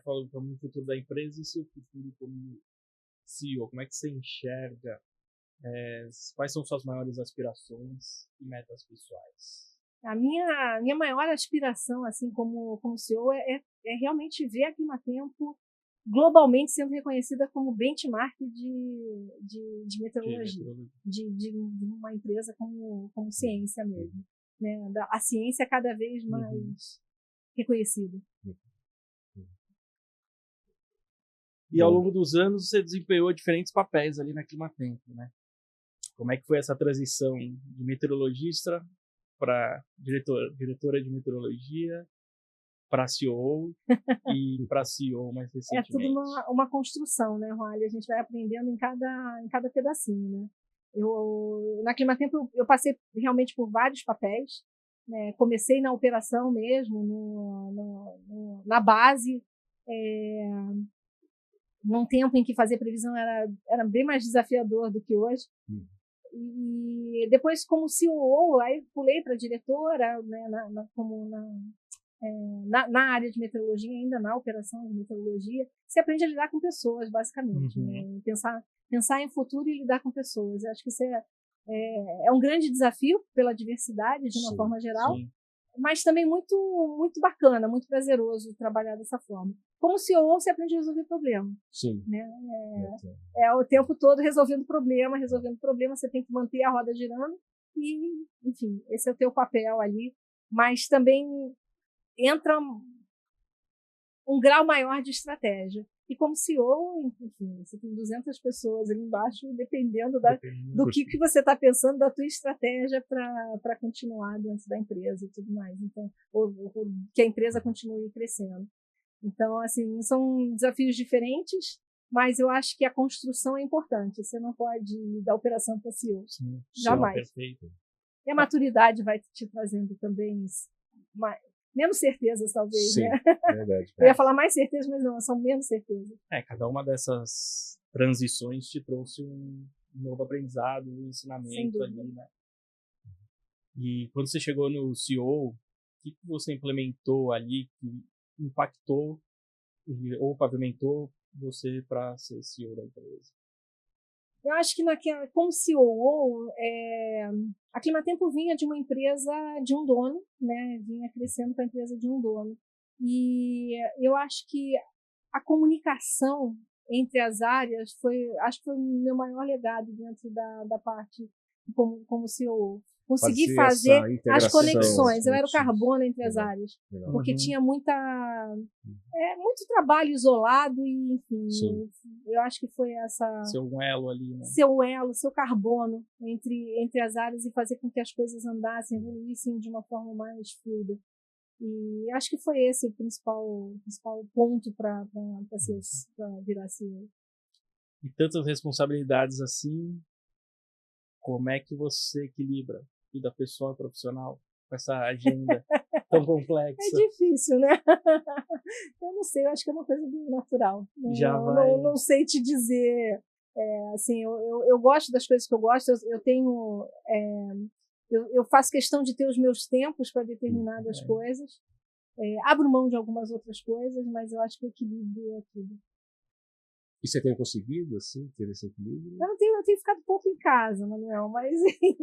falando como no futuro da empresa e seu futuro como CEO, como é que você enxerga? Quais são suas maiores aspirações e metas pessoais? A minha maior aspiração, assim, como CEO, é realmente ver a Climatempo globalmente sendo reconhecida como benchmark de meteorologia, de uma empresa como ciência mesmo. Né? A ciência é cada vez mais reconhecida. E ao longo dos anos você desempenhou diferentes papéis ali na Climatempo, né? Como é que foi essa transição de meteorologista para diretora de meteorologia, para CEO e para CEO mais recentemente? É tudo uma construção, né, Roalho? A gente vai aprendendo em cada pedacinho, né? Na Climatempo eu passei realmente por vários papéis, né? Comecei na operação mesmo, na base, num tempo em que fazer previsão era bem mais desafiador do que hoje. E depois, como CEO, aí pulei para diretora, né, na área de meteorologia, ainda na operação de meteorologia. Você aprende a lidar com pessoas, basicamente. Né? Pensar em futuro e lidar com pessoas. Eu acho que isso é um grande desafio pela diversidade, de uma forma geral, mas também muito, muito bacana, muito prazeroso trabalhar dessa forma. Como CEO, você aprende a resolver problema. Sim. Né? O tempo todo resolvendo problema, você tem que manter a roda girando e, enfim, esse é o teu papel ali. Mas também entra um grau maior de estratégia. E como CEO, enfim, você tem 200 pessoas ali embaixo, dependendo do que você está pensando, da tua estratégia para continuar dentro da empresa e tudo mais. Então, ou que a empresa continue crescendo. Então, assim, são desafios diferentes, mas eu acho que a construção é importante. Você não pode ir da operação para CEO. Jamais. Perfeito. E a maturidade vai te trazendo também menos certezas, talvez, Sim, né? Verdade. Eu ia falar mais certezas, mas não, são menos certezas. Cada uma dessas transições te trouxe um novo aprendizado, um ensinamento ali, né? E quando você chegou no CEO, o que você implementou ali que impactou ou pavimentou você para ser CEO da empresa? Eu acho que como COO, a Climatempo vinha de uma empresa de um dono, né? Vinha crescendo com a empresa de um dono. E eu acho que a comunicação entre as áreas acho que foi o meu maior legado dentro da parte como COO. Conseguir fazer as conexões. Eu era o carbono entre as áreas. Porque tinha muito trabalho isolado e, enfim, eu acho que foi essa... Seu elo ali, né? Seu elo, seu carbono entre as áreas e fazer com que as coisas andassem, evoluíssem de uma forma mais fluida. E acho que foi esse o principal ponto para virar CEO. E tantas responsabilidades assim, como é que você equilibra vida pessoal e profissional com essa agenda tão complexa? É difícil, né? Eu não sei, eu acho que é uma coisa bem natural. Não sei te dizer. Assim, eu gosto das coisas que eu gosto, eu faço questão de ter os meus tempos para determinadas coisas. Abro mão de algumas outras coisas, mas eu acho que o equilíbrio é tudo. E você tem conseguido, assim, ter esse equilíbrio? Eu tenho ficado pouco em casa, Manuel, mas enfim.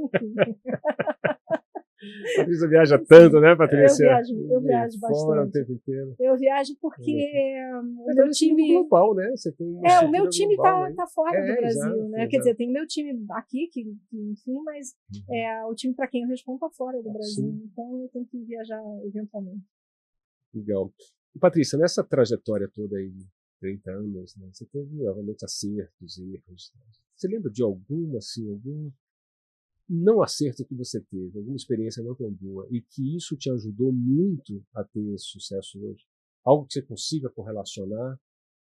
Patrícia viaja tanto, né, Patrícia? Eu viajo bastante. Fora o tempo inteiro. Eu viajo porque o meu time global, né? Você tem o meu time tá fora do Brasil, né? Quer dizer, tem o meu time aqui que enfim, mas o time para quem eu respondo tá fora do Brasil, então eu tenho que viajar eventualmente. Legal. E, Patrícia, nessa trajetória toda aí, 30 anos, né? Você teve, obviamente, acertos, erros. Né? Você lembra de algum não acerto que você teve, alguma experiência não tão boa, e que isso te ajudou muito a ter sucesso hoje? Algo que você consiga correlacionar,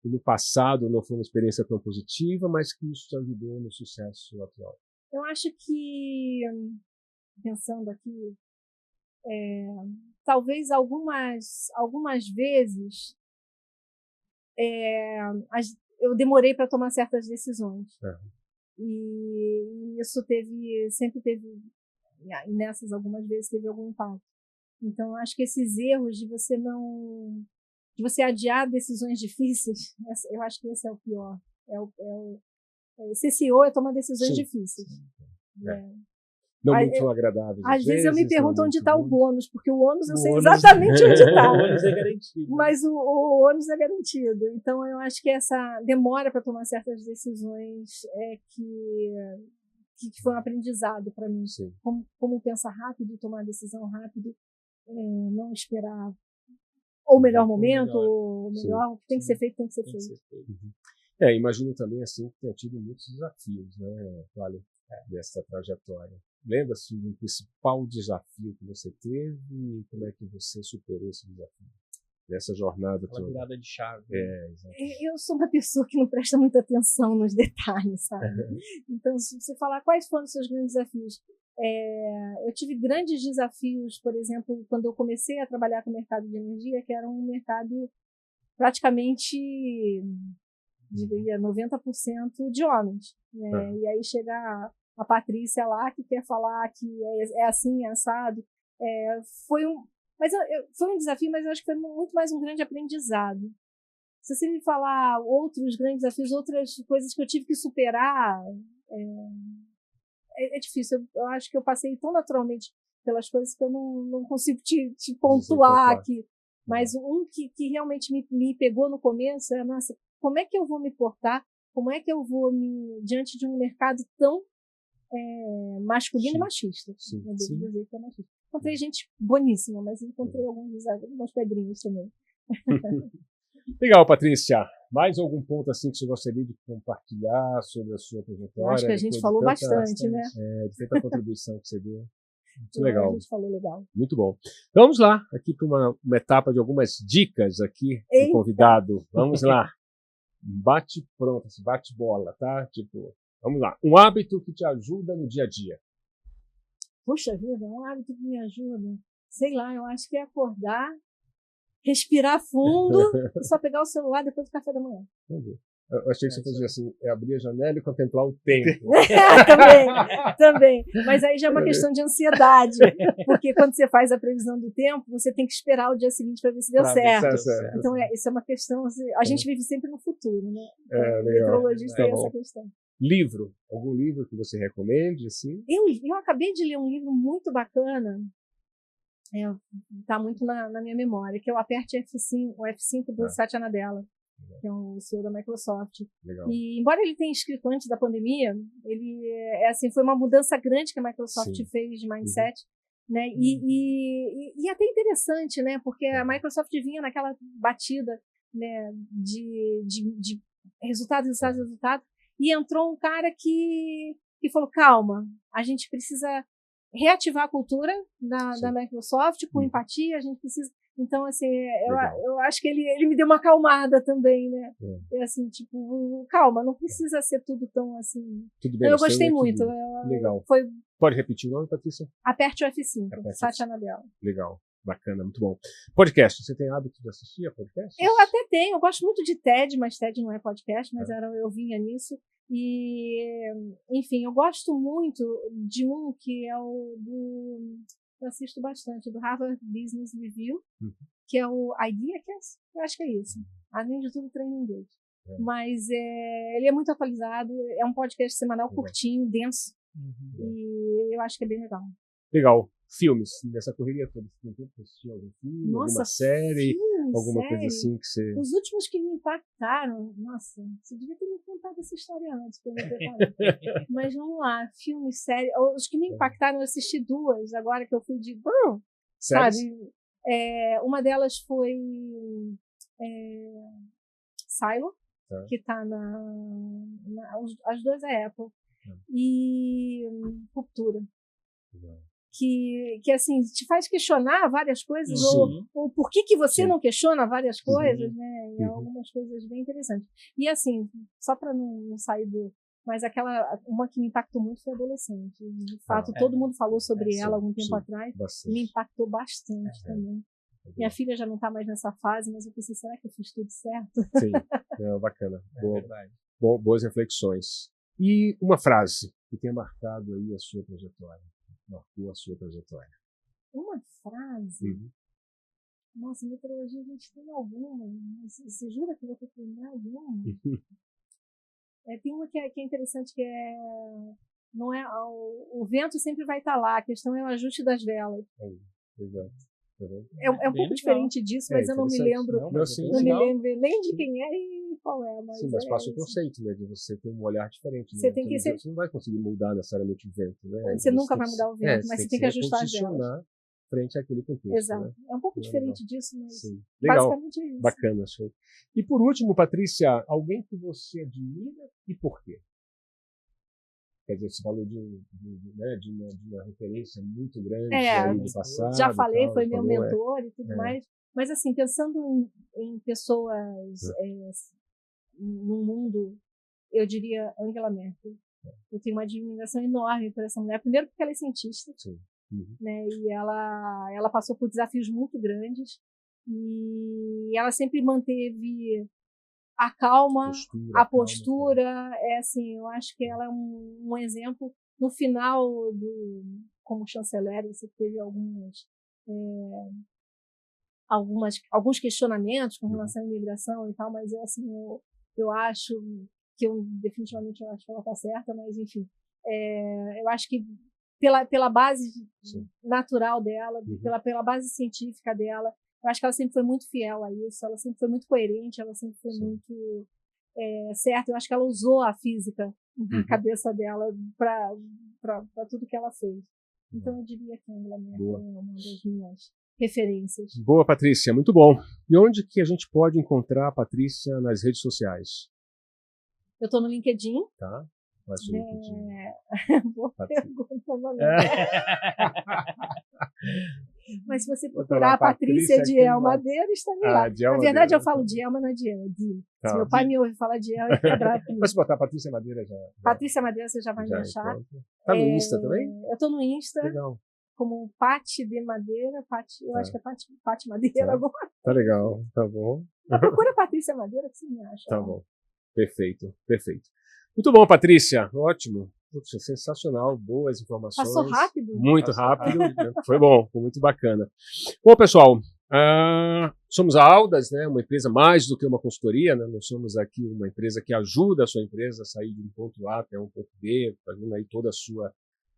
que no passado não foi uma experiência tão positiva, mas que isso te ajudou no sucesso atual? Eu acho que, pensando aqui, talvez algumas vezes eu demorei para tomar certas decisões. E isso sempre teve, nessas algumas vezes teve algum impacto. Então, acho que esses erros de você adiar decisões difíceis, eu acho que esse é o pior. Ser CEO é tomar decisões difíceis. Não muito agradáveis. Às vezes eu me pergunto onde está o bônus, porque o ônus eu sei exatamente onde está. O ônus é garantido. Mas o ônus é garantido. Então eu acho que essa demora para tomar certas decisões que foi um aprendizado para mim. Como pensar rápido, tomar decisão rápido, não esperar ou o melhor momento, ou melhor, o que tem que ser feito, tem que ser feito. Imagino também assim que tenha tido muitos desafios, né, Cláudia, dessa trajetória. Lembra-se do principal desafio que você teve e como é que você superou esse desafio? Nessa jornada toda. Uma virada de chave. Eu sou uma pessoa que não presta muita atenção nos detalhes, sabe? Então, se você falar quais foram os seus grandes desafios, eu tive grandes desafios, por exemplo, quando eu comecei a trabalhar com o mercado de energia, que era um mercado praticamente, diria, 90% de homens. Né? E aí chega a Patrícia lá, que quer falar que é assim, é assado. Foi um desafio, mas eu acho que foi muito mais um grande aprendizado. Se você me falar outros grandes desafios, outras coisas que eu tive que superar, é difícil. Eu acho que eu passei tão naturalmente pelas coisas que eu não consigo te pontuar aqui. Mas um que realmente me pegou no começo é, nossa, como é que eu vou me portar? Como é que eu vou diante de um mercado tão masculino e machista? Eu devo dizer que é machista. Encontrei gente boníssima, mas encontrei algumas pedrinhas também. Legal, Patrícia. Mais algum ponto assim que você gostaria de compartilhar sobre a sua trajetória? Eu acho que a gente falou bastante, né? De tanta contribuição que você deu. Muito legal. A gente falou legal. Muito bom. Então, vamos lá, aqui para uma etapa de algumas dicas aqui do convidado. Vamos lá. Bate pronto, bate bola, tá? Vamos lá. Um hábito que te ajuda no dia a dia. Puxa vida, um hábito que me ajuda. Sei lá, eu acho que é acordar, respirar fundo e só pegar o celular depois do café da manhã. Eu achei que você fazia assim, abrir a janela e contemplar o tempo. Também. Mas aí já é uma questão de ansiedade, porque quando você faz a previsão do tempo, você tem que esperar o dia seguinte para ver se deu certo. Então, isso é uma questão, assim, a gente vive sempre no futuro, né? Então, o meteorologista tem essa questão. Livro? Algum livro que você recomende, assim? Eu acabei de ler um livro muito bacana, tá muito na minha memória, que é o Aperte F5, o F5 do Satya Nadella, que é um CEO da Microsoft. Legal. E embora ele tenha escrito antes da pandemia, ele assim, foi uma mudança grande que a Microsoft fez de mindset, né? E até interessante, né? Porque a Microsoft vinha naquela batida, né, de resultado, e entrou um cara que falou, calma, a gente precisa reativar a cultura da Microsoft com empatia, a gente precisa... Então, assim, eu acho que ele me deu uma acalmada também, né? É assim, tipo, calma, não precisa ser tudo tão assim... Tudo bem, eu gostei muito. Legal. Foi... Pode repetir o nome, Patrícia? Aperte o F5, Satya Nadella. Legal. Bacana, muito bom. Podcast, você tem hábito de assistir a podcast? Eu até tenho, eu gosto muito de TED, mas TED não é podcast, mas eu vinha nisso. E, enfim, eu gosto muito de um que é eu assisto bastante, do Harvard Business Review, que é o IdeaCast, eu acho que é isso. Além de tudo, treino em inglês. Mas ele é muito atualizado, é um podcast semanal curtinho, denso, e eu acho que é bem legal. Legal. Filmes, nessa correria toda, você tem tempo para assistir algum filme, alguma série, alguma coisa assim que você... Os últimos que me impactaram, nossa, você devia ter me contado essa história antes, que eu me preparei. Mas vamos lá, filmes, séries, os que me impactaram, eu assisti duas, agora que eu fui de... sabe? Uma delas foi Silo, que está as duas é Apple, e Ruptura. Que assim, te faz questionar várias coisas, ou por que você não questiona várias coisas, né? E algumas coisas bem interessantes. E assim, só para não sair mas uma que me impactou muito foi Adolescente. De fato, todo mundo falou sobre ela algum tempo atrás, e me impactou bastante também. Minha filha já não está mais nessa fase, mas eu pensei, será que eu fiz tudo certo? Sim, bacana. Boas reflexões. E uma frase que tenha marcado aí a sua trajetória. Marcou a sua trajetória. Uma frase? Nossa, em meteorologia a gente tem algumas, mas você jura que eu vou ter que lembrar de uma? Tem uma que é interessante, que não é, o vento sempre vai estar lá, a questão é o ajuste das velas. Exato. É um pouco diferente disso, mas eu não me lembro. Não me lembro nem de quem é e qual é. Mas passa o conceito, né, de você ter um olhar diferente. Você tem que você não vai conseguir mudar necessariamente o vento, né? Você nunca vai mudar o vento, mas você tem que ajustar as velas. Frente àquele contexto. Exato. Né? É um pouco diferente disso, mas legal. Basicamente é isso. Bacana, show. E por último, Patrícia, alguém que você admira e por quê? Quer dizer, você falou de uma referência muito grande do passado. Já falei, foi meu mentor e tudo mais. Mas, assim, pensando em pessoas no mundo, eu diria Angela Merkel. Eu tenho uma admiração enorme por essa mulher. Primeiro porque ela é cientista. Sim. Né, e ela passou por desafios muito grandes. E ela sempre manteve a calma, a postura. Assim, eu acho que ela é um exemplo. No final, como chanceler, você teve alguns questionamentos com relação à imigração e tal, mas assim, eu acho que definitivamente eu acho que ela está certa, mas enfim, eu acho que pela base natural dela, pela base científica dela, eu acho que ela sempre foi muito fiel a isso, ela sempre foi muito coerente, ela sempre foi muito certa. Eu acho que ela usou a física na cabeça dela para tudo que ela fez. Então eu diria que a Angela Merkel é uma das minhas referências. Boa, Patrícia, muito bom. E onde que a gente pode encontrar a Patrícia nas redes sociais? Eu estou no LinkedIn. Tá. Boa pergunta, mas se você procurar a Patrícia Diel Madeira, está lá. Na verdade, eu falo Diel, mas não é Diel, é Di. Se meu pai me ouve falar Diel, ele fica bravo comigo. Mas se botar Patrícia Madeira já... Patrícia Madeira, você já vai me achar. Está no Insta também? Eu estou no Insta. Legal. Como Pati de Madeira, eu acho que é Pati Madeira agora. Tá legal, tá bom. Procura Patrícia Madeira que você me acha. Tá bom. Perfeito. Muito bom, Patrícia. Ótimo. Puxa, sensacional. Boas informações. Passou rápido. Muito rápido. Foi bom, foi muito bacana. Bom, pessoal, Somos a Audas, né, uma empresa mais do que uma consultoria, né, nós somos aqui uma empresa que ajuda a sua empresa a sair de um ponto A até um ponto B, fazendo aí toda a sua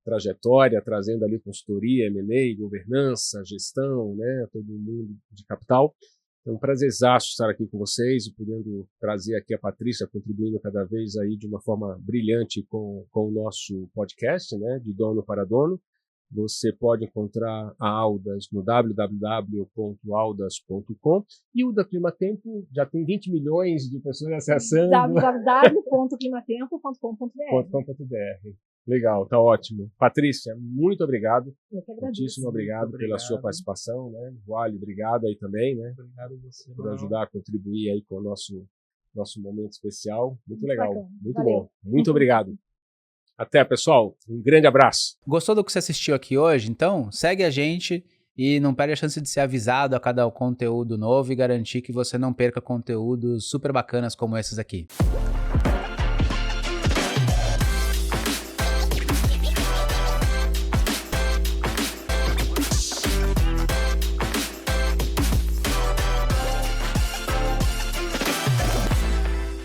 trajetória, trazendo ali consultoria, M&A, governança, gestão, né, todo mundo de capital. É um prazerzaço estar aqui com vocês e podendo trazer aqui a Patrícia contribuindo cada vez aí de uma forma brilhante com o nosso podcast, né, de dono para dono. Você pode encontrar a Audas no www.audas.com e o da Climatempo já tem 20 milhões de pessoas acessando. www.climatempo.com.br. Legal, tá ótimo. Patrícia, muito obrigado. Eu que agradeço. Muitíssimo obrigado pela sua participação, né? Wally, obrigado aí também, né? Obrigado a você. Por ajudar a contribuir aí com o nosso momento especial. Muito legal, bacana. muito Valeu. bom. Muito obrigado. Até, pessoal. Um grande abraço. Gostou do que você assistiu aqui hoje? Então, segue a gente e não perde a chance de ser avisado a cada conteúdo novo e garantir que você não perca conteúdos super bacanas como esses aqui.